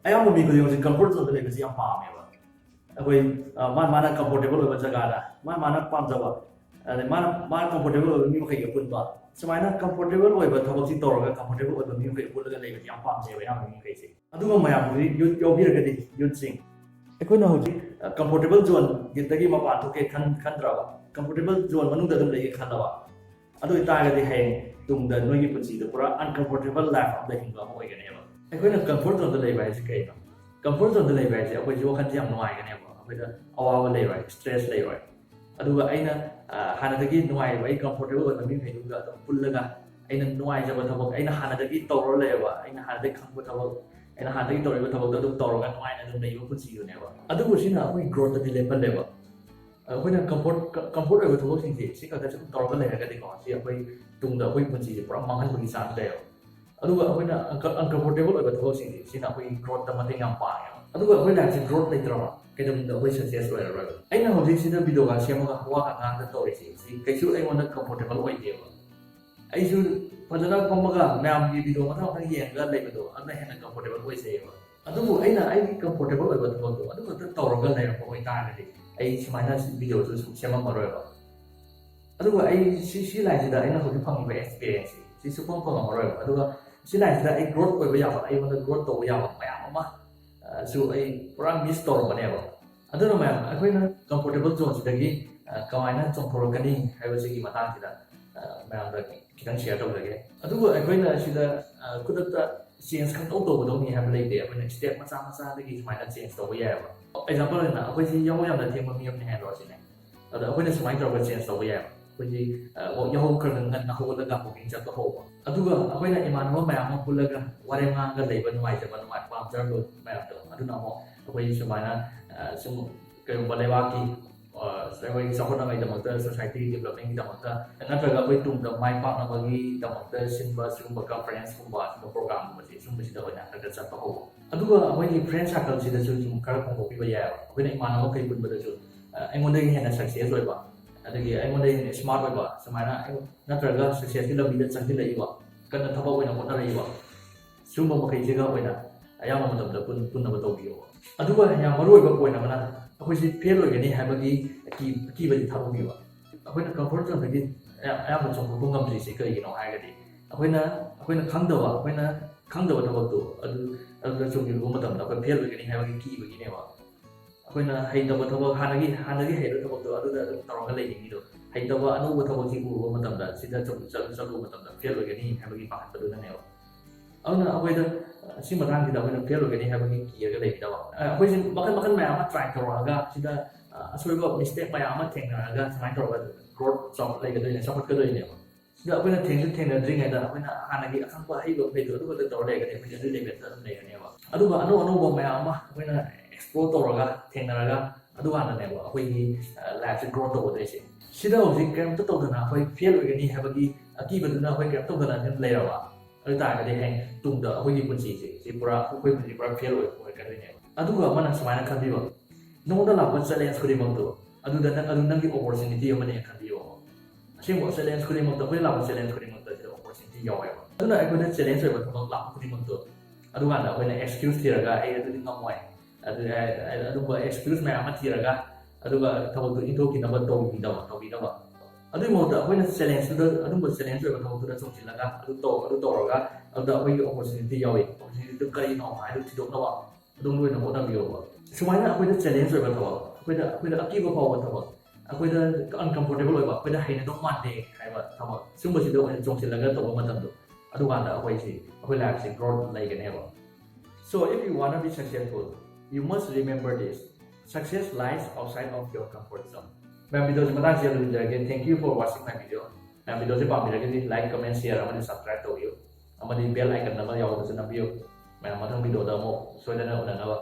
ꯑꯌꯥꯝꯕ ꯃꯤ ꯈꯨꯗꯤꯡꯃꯛꯁꯦ ꯀꯝꯐꯣꯔꯠ ꯖꯣꯟꯗ ꯂꯩꯕꯁꯤ ꯌꯥꯝ ꯄꯥꯝꯃꯦꯕ ꯑꯩꯈꯣꯏ ꯃꯥꯅ ꯀꯝꯐꯣꯔꯇꯦꯕꯜ ꯑꯣꯏꯕ ꯖꯒꯥꯗ ꯃꯥꯅ ꯄꯥꯝꯖꯕ ꯑꯗꯩ ꯃꯥꯅ ꯀꯝꯐꯣꯔꯇꯦꯕꯜ ꯑꯣꯏꯕ ꯃꯤ ꯃꯈꯩꯒ ꯄꯨꯟꯕ ꯁꯨꯃꯥꯏꯅ ꯀꯝꯐꯣꯔꯇꯦꯕꯜ ꯑꯣꯏꯕ ꯊꯕꯛꯁꯤ ꯇꯧꯔꯒ ꯀꯝꯐꯣꯔꯇꯦꯕꯜ ꯑꯣꯏꯕ ꯃꯤ ꯃꯈꯩ ꯄꯨꯜꯂꯒ ꯂꯩꯕꯁꯤ ꯌꯥꯝ ꯄꯥꯝꯖꯩꯕ ꯑꯌꯥꯝꯕ ꯃꯤ ꯃꯈꯩꯁꯦ ꯑꯗꯨꯒ ꯃꯌꯥꯝ ꯍꯧꯖꯤꯛ ꯌꯨꯠ ꯌꯥꯎꯕꯤꯔꯒꯗꯤ ꯌꯨꯠꯁꯤꯡ ꯑꯩꯈꯣꯏꯅ ꯍꯧꯖꯤꯛ ꯀꯝꯐꯣꯔꯇꯦꯕꯜ ꯖꯣꯟꯗꯒꯤ ꯃꯄꯥꯟ ꯊꯣꯛꯀꯦ ꯈꯟꯗ꯭ꯔꯕ ꯀꯝꯐꯣꯔꯇꯦꯕꯜ ꯖꯣꯟ ꯃꯅꯨꯡꯗ ꯑꯗꯨꯝ ꯂꯩꯒꯦ ꯈꯜꯂꯕ ꯑꯗꯨ ꯑꯣꯏꯇꯥꯔꯒꯗꯤ ꯍꯌꯦꯡ ꯇꯨꯡꯗ ꯅꯣꯏꯒꯤ ꯄꯨꯟꯁꯤꯗ ꯄꯨꯔꯥ ꯑꯟꯀꯝꯐꯣꯔꯇꯦꯕꯜ ꯂꯥꯏꯐ ꯑꯃꯗ ꯍꯤꯡꯕ ꯑꯃ ꯑꯣꯏꯒꯅꯦꯕ ꯑꯩꯈꯣꯏꯅ ꯀꯝꯐꯣꯔꯠ ꯖꯣꯟꯗ ꯂꯩꯕ ꯍꯥꯏꯁꯦ ꯀꯩꯅꯣ ꯀꯝꯐꯣꯔꯠ ꯖꯣꯟꯗ ꯂꯩꯕ ꯍꯥꯏꯁꯦ ꯑꯩꯈꯣꯏꯁꯦ ꯋꯥꯈꯜꯁꯦ ꯌꯥꯝ ꯅꯨꯡꯉꯥꯏꯒꯅꯦꯕ ꯑꯩꯈꯣꯏꯗ ꯑꯋꯥꯕ ꯂꯩꯔꯣꯏ ꯁ꯭ꯇ꯭ꯔꯦꯁ ꯂꯩꯔꯣꯏ ꯑꯗꯨꯒ ꯑꯩꯅ ꯍꯥꯟꯅꯗꯒꯤ ꯅꯨꯡꯉꯥꯏꯕ ꯑꯩ ꯀꯝꯐꯣꯔꯇꯦꯕꯜ ꯑꯣꯏꯕ ꯃꯤꯈꯩꯗꯨꯒ ꯑꯗꯨꯝ ꯄꯨꯜꯂꯒ ꯑꯩꯅ ꯅꯨꯡꯉꯥꯏꯖꯕ ꯊꯕꯛ ꯑꯩꯅ ꯍꯥꯟꯅꯗꯒꯤ ꯇꯧꯔ ꯂꯩꯔꯕ ꯑꯩꯅ ꯍꯥꯟꯅꯗꯒꯤ ꯈꯪꯕ ꯊꯕꯛ ꯑꯩꯅ ꯍꯥꯟꯅꯗꯒꯤ ꯇꯧꯔꯤꯕ ꯊꯕꯛꯇꯣ ꯑꯗꯨꯝ ꯇꯧꯔꯒ ꯅꯨꯡꯉꯥꯏꯅ ꯑꯗꯨꯝ ꯂꯩꯕ ꯄꯨꯟꯁꯤꯗꯨꯅꯦꯕ ꯑꯗꯨꯕꯨ ꯁꯤꯅ ꯑꯩꯈꯣꯏ ꯒ꯭ꯔꯣꯠꯇꯗꯤ ꯂꯦꯞꯍꯜꯂꯦꯕ ꯑꯩꯈꯣꯏꯅ ꯀꯝꯐꯣꯔꯠ ꯑꯣꯏꯕ ꯊꯕꯛꯁꯤꯡꯁꯦ ꯁꯤ ꯈꯛꯇ ꯁꯨꯝ ꯇꯧꯔꯒ ꯂꯩꯔꯒꯗꯤꯀꯣ ꯁꯤ ꯑꯩꯈꯣꯏ ꯇꯨꯡꯗ ꯑꯩꯈꯣꯏ ꯄꯨꯟꯁꯤꯁꯦ ꯄꯨꯔꯥ ꯃꯥꯡꯍꯟꯕꯒꯤ ꯆꯥꯟꯁ ꯂꯩꯌꯦꯕ ꯑꯗꯨꯒ ꯑꯩꯈꯣꯏꯅ ꯑꯟꯀꯝꯐꯣꯔꯇꯦꯕꯜ ꯑꯣꯏꯕ ꯊꯕꯛꯁꯤꯡꯁꯦ ꯁꯤꯅ ꯑꯩꯈꯣꯏꯒꯤ ꯒ꯭ꯔꯣꯠꯇ ꯃꯇꯦꯡ ꯌꯥꯝ ꯄꯥꯡꯉꯦꯕ ꯑꯗꯨꯒ ꯑꯩꯈꯣꯏ ꯂꯥꯏꯐꯁꯦ ꯒ꯭ꯔꯣꯠ ꯂꯩꯇ꯭ꯔꯕ ꯀꯩꯗꯧꯅꯨꯡꯗ ꯑꯩꯈꯣꯏ ꯁꯛꯁꯦꯁ ꯑꯣꯏꯔꯔꯣꯏꯕ ꯑꯩꯅ ꯍꯧꯖꯤꯛ ꯁꯤꯗ ꯚꯤꯗꯤꯑꯣꯒ ꯁꯦꯝꯃꯒ ꯋꯥꯒ ꯉꯥꯡꯗ ꯇꯧꯔꯤꯁꯤ ꯁꯤ ꯀꯩꯁꯨ ꯑꯩꯉꯣꯟꯗ ꯀꯝꯐꯣꯔꯇꯦꯕꯜ ꯑꯣꯏꯗꯦꯕ ꯑꯩꯁꯨ ꯐꯖꯅ ꯐꯝꯃꯒ ꯃꯌꯥꯝꯒꯤ ꯚꯤꯗꯤꯑꯣ ꯃꯊꯪ ꯃꯊꯪ ꯌꯦꯡꯉꯒ ꯂꯩꯕꯗꯣ ꯑꯗꯨꯅ ꯍꯦꯟꯅ ꯀꯝꯐꯣꯔꯇꯦꯕꯜ ꯑꯣꯏꯖꯩꯌꯦꯕ ꯑꯗꯨꯕꯨ ꯑꯩꯅ ꯑꯩꯒꯤ ꯀꯝꯐꯣꯔꯇꯦꯕꯜ ꯑꯣꯏꯕ ꯊꯕꯛꯇꯣ ꯑꯗꯨ ꯈꯛꯇ ꯇꯧꯔꯒ ꯂꯩꯔꯛꯄ ꯑꯣꯏꯇꯥꯔꯒꯗꯤ ꯑꯩ ꯁꯨꯃꯥꯏꯅ ꯚꯤꯗꯤꯑꯣꯁꯨ ꯁꯨꯝ ꯁꯦꯝꯃꯝꯃꯔꯣꯏꯕ ꯑꯗꯨꯒ ꯑꯩ ꯁꯤ ꯂꯥꯏꯟꯁꯤꯗ ꯑꯩꯅ ꯍꯧꯖꯤꯛ ꯐꯪꯉꯤꯕ ꯑꯦꯛꯁꯄꯤꯔꯤꯌꯦꯟꯁꯁꯤ ꯁꯤ ꯁꯨꯐꯪ ꯐꯪꯉꯝꯃꯔꯣꯏꯕ ꯑꯗꯨꯒ ꯁꯤ ꯂꯥꯏꯟꯁꯤꯗ ꯑꯩ ꯒ꯭ꯔꯣꯠ ꯑꯣꯏꯕ ꯌꯥꯕ ꯑꯩꯉꯣꯟꯗ ꯒ꯭ꯔꯣꯠ ꯇꯧꯕ ꯌꯥꯕ ꯃꯌꯥꯝ ꯑꯃ ꯁꯨ ꯑꯩ ꯄꯨꯔꯥ ꯃꯤꯁ ꯇꯧꯔꯝꯕꯅꯦꯕ ꯑꯗꯨꯅ ꯃꯌꯥꯝ ꯑꯩꯈꯣꯏꯅ ꯀꯝꯐꯣꯔꯇꯦꯕꯜ ꯖꯣꯟꯁꯤꯗꯒꯤ ꯀꯃꯥꯏꯅ ꯆꯣꯡꯊꯣꯔꯛꯀꯅꯤ ꯍꯥꯏꯕꯁꯤꯒꯤ ꯃꯇꯥꯡꯁꯤꯗ ꯃꯌꯥꯝꯗ ꯈꯤꯇꯪ ꯁꯤꯌꯔ ꯇꯧꯖꯒꯦ ꯑꯗꯨꯕꯨ ꯑꯩꯈꯣꯏꯅ ꯁꯤꯗ ꯈꯨꯗꯛꯇ ꯆꯦꯟꯖ ꯈꯪꯇꯧ ꯇꯧꯒꯗꯧꯅꯤ ꯍꯥꯏꯕ ꯂꯩꯇꯦ ꯑꯩꯈꯣꯏꯅ ꯁ꯭ꯇꯦꯞ ꯃꯆꯥ ꯃꯆꯥꯗꯒꯤ ꯁꯨꯃꯥꯏꯅ ꯆꯦꯟꯖ ꯇꯧꯕ ꯌꯥꯏꯑꯕ ꯑꯦꯛꯖꯥꯝꯄꯜ ꯑꯣꯏꯅ ꯑꯩꯈꯣꯏꯁꯤ ꯌꯥꯍꯧ ꯌꯥꯝꯅ ꯊꯦꯡꯕ ꯃꯤ ꯑꯃꯅꯤ ꯍꯥꯏꯔꯣ ꯁꯤꯅꯦ ꯑꯗꯣ ꯑꯩꯈꯣꯏꯅ ꯁꯨꯃꯥꯏꯅ ꯇꯧꯔꯒ ꯆꯦꯟꯖ ꯇꯧꯕ ꯌꯥꯏꯑꯕ ꯑꯩꯈꯣꯏꯁꯤ ꯌꯥꯍꯧ ꯈꯔ ꯉꯟꯅ ꯍꯧꯒꯠꯂꯒ ꯋꯥꯀꯤꯡ ꯆꯠꯄ ꯍꯧꯕ ꯑꯗꯨꯒ ꯑꯩꯈꯣꯏꯅ ꯏꯃꯥꯟꯅꯕ ꯃꯌꯥꯝ ꯑꯃ ꯄꯨꯜꯂꯒ ꯋꯥꯔꯦꯝ ꯉꯥꯡꯒ ꯂꯩꯕ ꯅꯨꯡꯉꯥꯏꯖꯕ ꯄꯥꯝꯖꯔꯕ ꯃꯌꯥꯝꯗꯣ ꯑꯗꯨꯅ ꯑꯃꯨꯛ ꯑꯩꯈꯣꯏ ꯁꯨꯃꯥꯏꯅ ꯁꯨꯝ ꯀꯩꯒꯨꯝꯕ ꯂꯩꯕꯥꯛꯀꯤ ꯑꯩꯈꯣꯏ ꯆꯥꯎꯈꯠꯅꯕꯒꯤꯗꯃꯛꯇ ꯁꯣꯁꯥꯏꯇꯤ ꯗꯦꯕꯂꯞꯃꯦꯟꯒꯤꯗꯃꯛꯇ ꯅꯠꯇ꯭ꯔꯒ ꯑꯩꯈꯣꯏ ꯇꯨꯡꯗ ꯃꯥꯏ ꯄꯥꯛꯅꯕꯒꯤꯗꯃꯛꯇ ꯁꯤꯟꯕ ꯁꯤꯒꯨꯝꯕ ꯀꯟꯐꯔꯦꯟꯁꯀꯨꯝꯕ ꯁꯤꯒꯨꯝꯕ ꯄ꯭ꯔꯣꯒ꯭ꯔꯥꯝꯒꯨꯝꯕꯁꯦ ꯁꯨꯝꯕꯁꯤꯗ ꯑꯣꯏꯅ ꯈꯔ ꯆꯠꯄ ꯍꯧꯕ ꯑꯗꯨꯒ ꯑꯩꯈꯣꯏꯒꯤ ꯐ꯭ꯔꯦꯟ ꯁꯥꯔꯀꯜꯁꯤꯗꯁꯨ ꯁꯨꯝ ꯈꯔ ꯍꯣꯡꯗꯣꯛꯄꯤꯕ ꯌꯥꯏꯑꯕ ꯑꯩꯈꯣꯏꯅ ꯏꯃꯥꯟꯅꯕ ꯃꯈꯩ ꯄꯨꯟꯕꯗꯁꯨ ꯑꯩꯉꯣꯟꯗꯒꯤ ꯍꯦꯟꯅ ꯁꯛꯁꯦꯁ ꯑꯣꯏꯕ ꯑꯗꯒꯤ ꯑꯩꯉꯣꯟꯗꯒꯤ ꯍꯦꯟꯅ ꯁ꯭ꯃꯥꯔꯠ ꯑꯣꯏꯕ ꯁꯨꯃꯥꯏꯅ ꯅꯠꯇ꯭ꯔꯒ ꯁꯛꯁꯦꯁꯀꯤ ꯂꯝꯕꯤꯗ ꯆꯪꯁꯤꯜꯂꯛꯏꯕ ꯀꯟꯅ ꯊꯕꯛ ꯑꯣꯏꯅ ꯍꯣꯠꯅꯔꯛꯏꯕ ꯁꯤꯒꯨꯝꯕ ꯃꯈꯩꯁꯤꯒ ꯑꯣꯏꯅ ꯑꯌꯥꯝꯕ ꯃꯇꯝꯗ ꯄꯨꯟꯅꯕ ꯇꯧꯕꯤꯌꯣꯕ ꯑꯗꯨꯒ ꯌꯥꯝ ꯃꯔꯨꯑꯣꯏꯕ ꯄꯣꯏꯟ ꯑꯃꯅ ꯑꯩꯈꯣꯏꯁꯤ ꯐꯦꯜ ꯑꯣꯏꯒꯅꯤ ꯍꯥꯏꯕꯒꯤ ꯑꯀꯤꯕꯗꯤ ꯊꯥꯗꯣꯛꯄꯤꯕ ꯑꯩꯈꯣꯏꯅ ꯀꯝꯐꯣꯔꯠ ꯖꯣꯟꯗꯒꯤ ꯑꯌꯥꯝꯕ ꯆꯣꯡꯊꯣꯛꯄ ꯉꯝꯗ꯭ꯔꯤꯁꯤ ꯀꯔꯤꯒꯤꯅꯣ ꯍꯥꯏꯔꯒꯗꯤ ꯑꯩꯈꯣꯏꯅ ꯈꯪꯗꯕ ꯊꯕꯛꯇꯣ ꯑꯗꯨꯗ ꯆꯣꯡꯁꯤꯜꯂꯨꯕ ꯃꯇꯝꯗ ꯑꯩꯈꯣꯏ ꯐꯦꯜ ꯑꯣꯏꯒꯅꯤ ꯍꯥꯏꯕꯒꯤ ꯀꯤꯕꯒꯤꯅꯦꯕ ꯑꯩꯈꯣꯏꯅ ꯍꯩꯇꯕ ꯊꯕꯛ ꯍꯥꯟꯅꯒꯤ ꯍꯩꯕ ꯊꯕꯛꯇꯣ ꯑꯗꯨꯗ ꯑꯗꯨꯝ ꯇꯧꯔꯒ ꯂꯩꯅꯤꯡꯉꯤꯗꯣ ꯍꯩꯇꯕ ꯑꯅꯧꯕ ꯊꯕꯛꯁꯤ ꯎꯔꯨꯕ ꯃꯇꯝꯗ ꯁꯤꯗ ꯆꯠꯂꯨꯕ ꯃꯇꯝꯗ ꯐꯦꯜ ꯑꯣꯏꯒꯅꯤ ꯍꯥꯏꯕꯒꯤ ꯄꯥꯈꯠꯄꯗꯨꯅꯅꯦꯕ ꯑꯗꯨꯅ ꯑꯩꯈꯣꯏꯗ ꯁꯤ ꯃꯇꯥꯡꯁꯤꯗ ꯑꯩꯈꯣꯏꯅ ꯐꯦꯜ ꯑꯣꯏꯒꯅꯤ ꯍꯥꯏꯕꯒꯤ ꯀꯤꯔꯒ ꯂꯩꯕꯤꯗꯕ ꯑꯩꯈꯣꯏꯁꯤ ꯃꯈꯜ ꯃꯌꯥꯝ ꯑꯃ ꯇ꯭ꯔꯥꯏ ꯇꯧꯔꯛꯑꯒ ꯁꯤꯗ ꯑꯁꯣꯏꯕ ꯃꯤꯁꯇꯦꯛ ꯃꯌꯥꯝ ꯑꯃ ꯊꯦꯡꯅꯔꯒ ꯁꯨꯃꯥꯏꯅ ꯇꯧꯔꯒ ꯒ꯭ꯔꯣꯠ ꯆꯥꯎꯈꯠꯀꯗꯣꯏꯅꯦꯕ ꯁꯤꯗ ꯑꯩꯈꯣꯏꯅ ꯊꯦꯡꯅꯗ꯭ꯔꯤꯉꯩꯗ ꯑꯩꯈꯣꯏꯅ ꯍꯥꯟꯅꯒꯤ ꯑꯈꯪꯕ ꯑꯍꯩꯕ ꯃꯈꯩꯗꯣ ꯑꯗꯨ ꯈꯛꯇ ꯇꯧꯔ ꯂꯩꯔꯒꯗꯤ ꯑꯩꯈꯣꯏꯁꯤ ꯑꯗꯨꯒꯤ ꯂꯦꯚꯦꯜꯗ ꯑꯗꯨꯝ ꯂꯩꯔꯅꯦꯕ ꯑꯗꯨꯒ ꯑꯅꯧꯕ ꯃꯌꯥꯝ ꯑꯃ ꯑꯩꯈꯣꯏꯅ ꯑꯦꯛꯁꯄ꯭ꯂꯣꯔ ꯇꯧꯔꯒ ꯊꯦꯡꯅꯔꯒ ꯑꯗꯨꯀꯥꯟꯗꯅꯦꯕ ꯑꯩꯈꯣꯏꯒꯤ ꯂꯥꯏꯐꯁꯦ ꯒ꯭ꯔꯣ ꯇꯧꯒꯗꯣꯏꯁꯦ ꯁꯤꯗ ꯍꯧꯖꯤꯛ ꯀꯔꯤꯝꯇ ꯇꯧꯗꯅ ꯑꯩꯈꯣꯏ ꯐꯦꯜ ꯑꯣꯏꯒꯅꯤ ꯍꯥꯏꯕꯒꯤ ꯑꯀꯤꯕꯗꯨꯅ ꯑꯩꯈꯣꯏ ꯀꯔꯤꯝꯇ ꯇꯧꯗꯅ ꯑꯗꯨꯝ ꯂꯩꯔꯕ ꯑꯗꯨ ꯇꯥꯔꯒꯗꯤ ꯍꯌꯦꯡ ꯇꯨꯡꯗ ꯑꯩꯈꯣꯏꯒꯤ ꯄꯨꯟꯁꯤꯁꯦ ꯁꯤ ꯄꯨꯔꯥ ꯑꯩꯈꯣꯏ ꯄꯨꯟꯁꯤ ꯄꯨꯔꯥ ꯐꯦꯜ ꯑꯣꯏꯔꯛꯀꯗꯣꯏꯅꯦꯕ ꯑꯗꯨꯒ ꯑꯃꯅ ꯁꯨꯃꯥꯏꯅ ꯈꯟꯕꯤꯕ ꯅꯉꯣꯟꯗ ꯂꯥꯛꯄ ꯆꯦꯂꯦꯟꯖ ꯈꯨꯗꯤꯡꯃꯛꯇꯣ ꯑꯗꯨ ꯅꯪꯒꯤ ꯑꯣꯄꯣꯔꯆꯨꯅꯤꯇꯤ ꯑꯃꯅꯦ ꯈꯟꯕꯤꯌꯣ ꯑꯁꯦꯡꯕ ꯆꯦꯂꯦꯟꯖ ꯈꯨꯗꯤꯡꯃꯛꯇ ꯑꯩꯈꯣꯏꯅ ꯂꯥꯛꯄ ꯆꯦꯂꯦꯟꯖ ꯈꯨꯗꯤꯡꯃꯛꯇ ꯁꯤꯗ ꯑꯣꯄꯣꯔꯆꯨꯅꯤꯇꯤ ꯌꯥꯎꯋꯦꯕ ꯑꯗꯨꯅ ꯑꯩꯈꯣꯏꯗ ꯆꯦꯂꯦꯟꯖ ꯑꯣꯏꯕ ꯊꯕꯛ ꯂꯥꯛꯄ ꯈꯨꯗꯤꯡꯃꯛꯇꯣ ꯑꯗꯨꯀꯥꯟꯗ ꯑꯩꯈꯣꯏꯅ ꯑꯦꯛꯁꯀ꯭ꯌꯨꯁ ꯊꯤꯔꯒ ꯑꯩ ꯑꯗꯨꯗꯤ ꯉꯝꯃꯣꯏ ꯑꯗꯨꯝꯕ ꯑꯦꯛꯁꯀ꯭ꯌꯨꯁ ꯃꯌꯥꯝ ꯑꯃ ꯊꯤꯔꯒ ꯑꯗꯨꯒ ꯊꯕꯛꯇꯨ ꯏꯟꯊꯣꯛꯈꯤꯅꯕ ꯇꯧꯕꯤꯗꯕ ꯑꯗꯨꯒꯤ ꯃꯍꯨꯠꯇ ꯑꯩꯈꯣꯏꯅ ꯆꯦꯂꯦꯟꯖꯇꯨꯗ ꯑꯗꯨꯝꯕ ꯆꯦꯂꯦꯟꯖ ꯑꯣꯏꯕ ꯊꯕꯛꯇꯨꯗ ꯆꯣꯡꯁꯤꯜꯂꯒ ꯑꯗꯨ ꯇꯧꯔꯒ ꯑꯗꯨꯗ ꯑꯩꯈꯣꯏꯒꯤ ꯑꯣꯄꯣꯔꯆꯨꯅꯤꯇꯤ ꯌꯥꯎꯏ ꯑꯣꯄꯣꯔꯆꯨꯅꯤꯇꯤꯗꯨ ꯀꯔꯤꯅꯣ ꯍꯥꯏꯕꯗꯨ ꯊꯤꯗꯣꯛꯅꯕ ꯑꯗꯨꯝ ꯂꯣꯏꯅ ꯍꯣꯠꯅꯕꯤꯌꯣꯕ ꯁꯨꯃꯥꯏꯅ ꯑꯩꯈꯣꯏꯗ ꯆꯦꯂꯦꯟꯖ ꯑꯣꯏꯕ ꯊꯕꯛ ꯑꯩꯈꯣꯏꯗ ꯑꯀꯤꯕ ꯐꯥꯎꯕ ꯊꯕꯛ ꯑꯩꯈꯣꯏꯗ ꯑꯟꯀꯝꯐꯣꯔꯇꯦꯕꯜ ꯑꯣꯏꯕ ꯑꯩꯈꯣꯏꯗ ꯍꯩꯅꯗꯧ ꯃꯥꯟꯗꯦ ꯍꯥꯏꯕ ꯊꯕꯛ ꯁꯤꯒꯨꯝꯕꯁꯤꯗ ꯑꯣꯏꯅ ꯆꯣꯡꯁꯤꯜꯂꯒ ꯇꯧꯕ ꯃꯇꯝꯗꯣ ꯑꯗꯨꯀꯥꯟꯗ ꯑꯩꯈꯣꯏ ꯂꯥꯏꯐꯁꯤ ꯒ꯭ꯔꯣꯠ ꯂꯩꯒꯅꯦꯕ so if you wanna be successful you must remember this success lies outside of your comfort zone ꯃꯌꯥꯝ ꯚꯤꯗꯤꯑꯣꯁꯤ ꯃꯇꯥꯡꯁꯤꯗ ꯂꯣꯏꯖꯔꯒꯦ thank you for watching my video ꯃꯌꯥꯝ ꯚꯤꯗꯤꯑꯣꯁꯤ ꯄꯥꯝꯕꯤꯔꯒꯗꯤ ꯂꯥꯏꯛ ꯀꯃꯦꯟ ꯁꯤꯌꯔ ꯑꯃꯗꯤ ꯁꯕꯁꯀ꯭ꯔꯥꯏꯕ ꯇꯧꯕꯤꯌꯨ ꯑꯃꯗꯤ ꯕꯦꯜ ꯑꯥꯏꯀꯟ ꯑꯃ ꯌꯥꯎꯕꯗꯁꯨ ꯅꯝꯕꯤꯌꯨ ꯃꯌꯥꯝ ꯃꯊꯪ ꯚꯤꯗꯤꯑꯣꯗ ꯑꯃꯨꯛ ꯁꯣꯏꯗꯅ ꯎꯅꯅꯕ